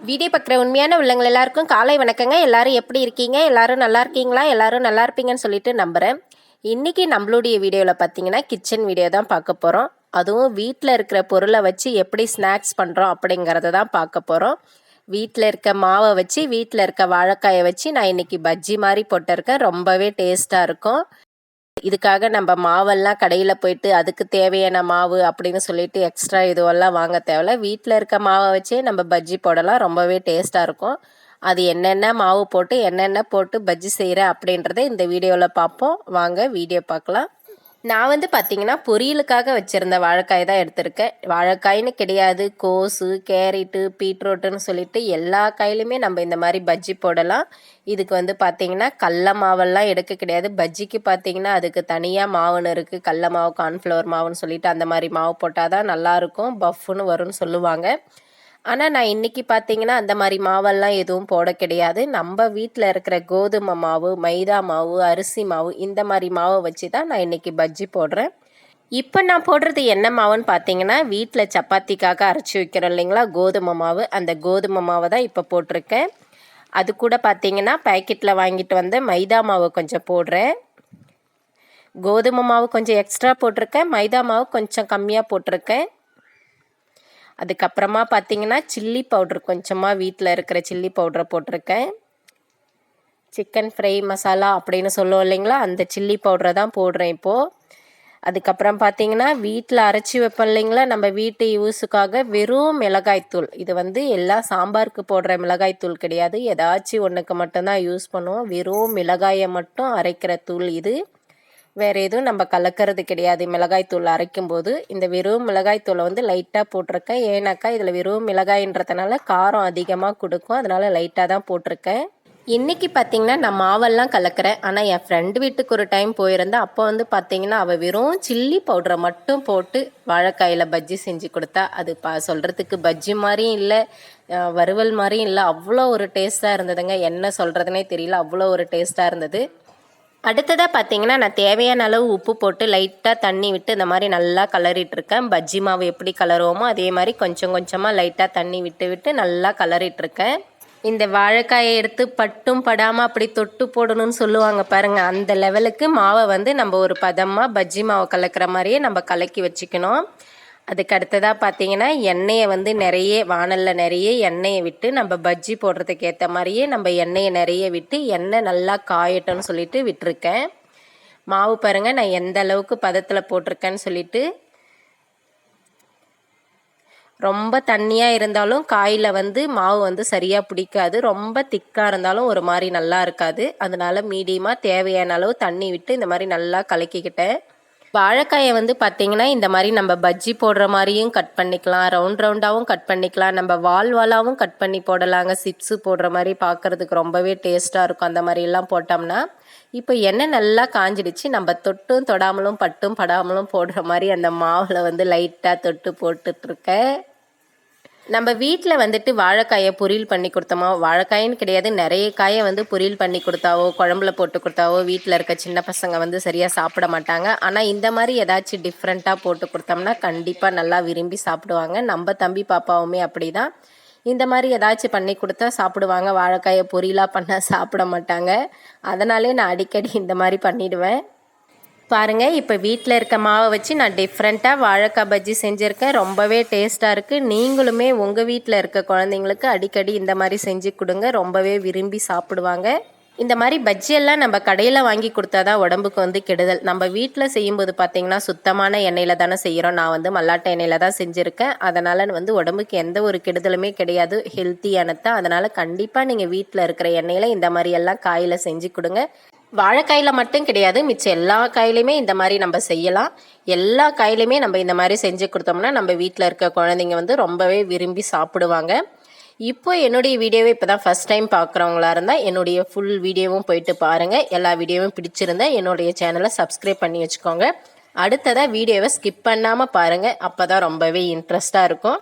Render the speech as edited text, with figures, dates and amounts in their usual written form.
Video பார்க்குற உண்மையான உள்ளவங்க எல்லாருக்கும் காலை வணக்கங்க. எல்லாரும் எப்படி இருக்கீங்க? எல்லாரும் நல்லா இருக்கீங்களா? எல்லாரும் நல்லா இருப்பீங்கன்னு சொல்லிட்டு நம்புகிறேன். இன்றைக்கி நம்மளுடைய வீடியோவில் பார்த்தீங்கன்னா கிச்சன் வீடியோ தான் பார்க்க போகிறோம். அதுவும் வீட்டில் இருக்கிற பொருளை வச்சு எப்படி ஸ்நாக்ஸ் பண்ணுறோம் அப்படிங்கிறத தான் பார்க்க போகிறோம். வீட்டில் இருக்க மாவை வச்சு வீட்டில் இருக்க வாழைக்காயை வச்சு நான் இன்றைக்கி பஜ்ஜி மாதிரி போட்டிருக்கேன். ரொம்பவே டேஸ்ட்டாக இருக்கும். இதுக்காக நம்ம மாவெல்லாம் கடையில் போயிட்டு அதுக்கு தேவையான மாவு அப்படின்னு சொல்லிட்டு எக்ஸ்ட்ரா இதுவெல்லாம் வாங்க தேவையில்ல. வீட்டில் இருக்க மாவை வச்சே நம்ம பஜ்ஜி போடலாம். ரொம்பவே டேஸ்ட்டாக இருக்கும். அது என்னென்ன மாவு போட்டு என்னென்ன போட்டு பஜ்ஜி செய்கிறேன் அப்படின்றத இந்த வீடியோவில் பார்ப்போம். வாங்க வீடியோ பார்க்கலாம். நான் வந்து பார்த்திங்கன்னா பொரியலுக்காக வச்சுருந்த வாழைக்காய் தான் எடுத்திருக்கேன். வாழைக்காய்னு கிடையாது, கோஸு, கேரட்டு, பீட்ரூட்டுன்னு சொல்லிட்டு எல்லா காயிலுமே நம்ம இந்த மாதிரி பஜ்ஜி போடலாம். இதுக்கு வந்து பார்த்திங்கன்னா கடல மாவெல்லாம் எடுக்க கிடையாது. பஜ்ஜிக்கு பார்த்திங்கன்னா அதுக்கு தனியாக மாவுன்னு இருக்குது. கடல மாவு, கார்ன்ஃப்ளவர் மாவுன்னு சொல்லிட்டு அந்த மாதிரி மாவு போட்டால் தான் நல்லாயிருக்கும், பஃப்னு வரும்னு சொல்லுவாங்க. ஆனால் நான் இன்றைக்கி பார்த்திங்கன்னா அந்த மாதிரி மாவெல்லாம் எதுவும் போட கிடையாது. நம்ம வீட்டில் இருக்கிற கோதுமை மாவு, மைதா மாவு, அரிசி மாவு இந்த மாதிரி மாவை வச்சு தான் நான் இன்றைக்கி பஜ்ஜி போடுறேன். இப்போ நான் போடுறது என்ன மாவுன்னு பார்த்தீங்கன்னா, வீட்டில் சப்பாத்திக்காக அரைச்சி வைக்கிறோம் இல்லைங்களா கோதுமை மாவு, அந்த கோதுமை மாவை தான் இப்போ போட்டிருக்கேன். அது கூட பார்த்திங்கன்னா பேக்கெட்டில் வாங்கிட்டு வந்த மைதா மாவு கொஞ்சம் போடுறேன். கோதுமை மாவு கொஞ்சம் எக்ஸ்ட்ரா போட்டிருக்கேன், மைதா மாவு கொஞ்சம் கம்மியாக போட்டிருக்கேன். அதுக்கப்புறமா பார்த்திங்கன்னா சில்லி பவுட்ரு கொஞ்சமாக வீட்டில் இருக்கிற சில்லி பவுட்ரை போட்டிருக்கேன். சிக்கன் ஃப்ரை மசாலா அப்படின்னு சொல்லுவோம் இல்லைங்களா, அந்த சில்லி பவுட்ரை தான் போடுறேன் இப்போது. அதுக்கப்புறம் பார்த்திங்கன்னா வீட்டில் அரைச்சி வைப்போம் இல்லைங்களா நம்ம வீட்டு யூஸுக்காக வெறும் மிளகாய்த்தூள். இது வந்து எல்லா சாம்பாருக்கு போடுற மிளகாய்த்தூள் கிடையாது, ஏதாச்சும் ஒன்றுக்கு மட்டும்தான் யூஸ் பண்ணுவோம். வெறும் மிளகாயை மட்டும் அரைக்கிற தூள் இது. வேறு எதுவும் நம்ம கலக்கிறது கிடையாது. மிளகாய்த்தூள் அரைக்கும்போது இந்த வெறும் மிளகாய்த்தூளை வந்து லைட்டாக போட்டிருக்கேன். ஏன்னாக்கா இதில் வெறும் மிளகாயின்றதுனால காரம் அதிகமாக கொடுக்கும், அதனால் லைட்டாக தான் போட்டிருக்கேன். இன்றைக்கி பார்த்திங்கன்னா நான் மாவெல்லாம் கலக்கிறேன். ஆனால் என் ஃப்ரெண்டு வீட்டுக்கு ஒரு டைம் போயிருந்தேன். அப்போ வந்து பார்த்திங்கன்னா அவள் வெறும் சில்லி பவுடரை மட்டும் போட்டு வாழைக்காயில் பஜ்ஜி செஞ்சு கொடுத்தா. அது சொல்கிறதுக்கு பஜ்ஜி மாதிரியும் இல்லை, வறுவல் மாதிரியும் இல்லை, அவ்வளோ ஒரு டேஸ்ட்டாக இருந்ததுங்க. என்ன சொல்கிறதுனே தெரியல, அவ்வளோ ஒரு டேஸ்ட்டாக இருந்தது. அடுத்ததாக பார்த்திங்கன்னா நான் தேவையான அளவு உப்பு போட்டு லைட்டாக தண்ணி விட்டு இந்த மாதிரி நல்லா கலரிட்டுருக்கேன். பஜ்ஜி மாவு எப்படி கலருவோமோ அதே மாதிரி கொஞ்சம் கொஞ்சமாக லைட்டாக தண்ணி விட்டு விட்டு நல்லா கலரிட்டுருக்கேன். இந்த வாழைக்காயை எடுத்து பட்டும் படாமல் அப்படி தொட்டு போடணும்னு சொல்லுவாங்க பாருங்கள், அந்த லெவலுக்கு மாவை வந்து நம்ம ஒரு பதமாக பஜ்ஜி மாவை கலக்கிற மாதிரியே நம்ம கலக்கி வச்சுக்கணும். அதுக்கு அடுத்ததாக பார்த்திங்கன்னா எண்ணெயை வந்து வானலில் நிறைய எண்ணெயை விட்டு நம்ம பஜ்ஜி போடுறதுக்கு ஏற்ற மாதிரியே நம்ம எண்ணெயை நிறைய விட்டு எண்ணெய் நல்லா காயட்டும்னு சொல்லிட்டு விட்டுருக்கேன். மாவு பாருங்கள் நான் எந்த அளவுக்கு பதத்தில் போட்டிருக்கேன்னு சொல்லிட்டு. ரொம்ப தண்ணியாக இருந்தாலும் காயில் வந்து மாவு வந்து சரியாக பிடிக்காது, ரொம்ப திக்காக இருந்தாலும் ஒரு மாதிரி நல்லா இருக்காது. அதனால மீடியமாக தேவையான அளவு தண்ணி விட்டு இந்த மாதிரி நல்லா கலக்கிக்கிட்டேன். வாழைக்காயை வந்து பார்த்திங்கன்னா இந்த மாதிரி நம்ம பஜ்ஜி போடுற மாதிரியும் கட் பண்ணிக்கலாம், ரவுண்டாகவும் கட் பண்ணிக்கலாம், நம்ம வாலாகவும் கட் பண்ணி போடலாங்க. சிப்ஸு போடுற மாதிரி பார்க்குறதுக்கு ரொம்பவே டேஸ்ட்டாக இருக்கும் அந்த மாதிரிலாம் போட்டோம்னா. இப்போ எண்ணெய் நல்லா காஞ்சிடுச்சு. நம்ம தொட்டும் தொடாமலும் பட்டும் படாமலும் போடுற மாதிரி அந்த மாவில் வந்து லைட்டாக தொட்டு போட்டுட்ருக்கேன். நம்ம வீட்டில் வந்துட்டு வாழைக்காயை பொரியல் பண்ணி கொடுத்தோமோ, வாழைக்காயின்னு கிடையாது, நிறைய காயை வந்து பொரியல் பண்ணி கொடுத்தாவோ குழம்புல போட்டு கொடுத்தாவோ வீட்டில் இருக்க சின்ன பசங்க வந்து சரியாக சாப்பிட மாட்டாங்க. ஆனால் இந்த மாதிரி ஏதாச்சும் டிஃப்ரெண்ட்டாக போட்டு கொடுத்தோம்னா கண்டிப்பாக நல்லா விரும்பி சாப்பிடுவாங்க. நம்ம தம்பி பாப்பாவுமே அப்படி தான். இந்த மாதிரி ஏதாச்சும் பண்ணி கொடுத்தா சாப்பிடுவாங்க. வாழைக்காயை பொரியலாக பண்ணால் சாப்பிட மாட்டாங்க. அதனாலே நான் அடிக்கடி இந்த மாதிரி பண்ணிவிடுவேன். பாருங்கள், இப்போ வீட்டில் இருக்க மாவை வச்சு நான் டிஃப்ரெண்ட்டாக வாழைக்காய் பஜ்ஜி செஞ்சுருக்கேன். ரொம்பவே டேஸ்ட்டாக இருக்குது. நீங்களுமே உங்கள் வீட்டில் இருக்க குழந்தைங்களுக்கு அடிக்கடி இந்த மாதிரி செஞ்சு கொடுங்க, ரொம்பவே விரும்பி சாப்பிடுவாங்க. இந்த மாதிரி பஜ்ஜியெல்லாம் நம்ம கடையில் வாங்கி கொடுத்தா தான் உடம்புக்கு வந்து கெடுதல். நம்ம வீட்டில் செய்யும்போது பார்த்திங்கன்னா சுத்தமான எண்ணெயில் தானே செய்கிறோம். நான் வந்து மல்லாட்டை எண்ணெயில் தான் செஞ்சுருக்கேன். அதனால் வந்து உடம்புக்கு எந்த ஒரு கெடுதலுமே கிடையாது, ஹெல்த்தியானதான். அதனால் கண்டிப்பாக நீங்கள் வீட்டில் இருக்கிற எண்ணெயில் இந்த மாதிரியெல்லாம் காயில் செஞ்சு கொடுங்க. வாழைக்காயில் மட்டும் கிடையாது, மிச்சம் எல்லா காயிலையுமே இந்த மாதிரி நம்ம செய்யலாம். எல்லா காயிலையுமே நம்ம இந்த மாதிரி செஞ்சு கொடுத்தோம்னா நம்ம வீட்டில் இருக்க குழந்தைங்க வந்து ரொம்பவே விரும்பி சாப்பிடுவாங்க. இப்போ என்னுடைய வீடியோவை இப்போ தான் ஃபஸ்ட் டைம் பார்க்குறவங்களா இருந்தால் என்னுடைய ஃபுல் வீடியோவும் போயிட்டு பாருங்கள். எல்லா வீடியோவும் பிடிச்சிருந்தா என்னுடைய சேனலை சப்ஸ்கிரைப் பண்ணி வச்சுக்கோங்க. அடுத்ததாக வீடியோவை ஸ்கிப் பண்ணாமல் பாருங்கள், அப்போ தான் ரொம்பவே இன்ட்ரெஸ்ட்டாக இருக்கும்.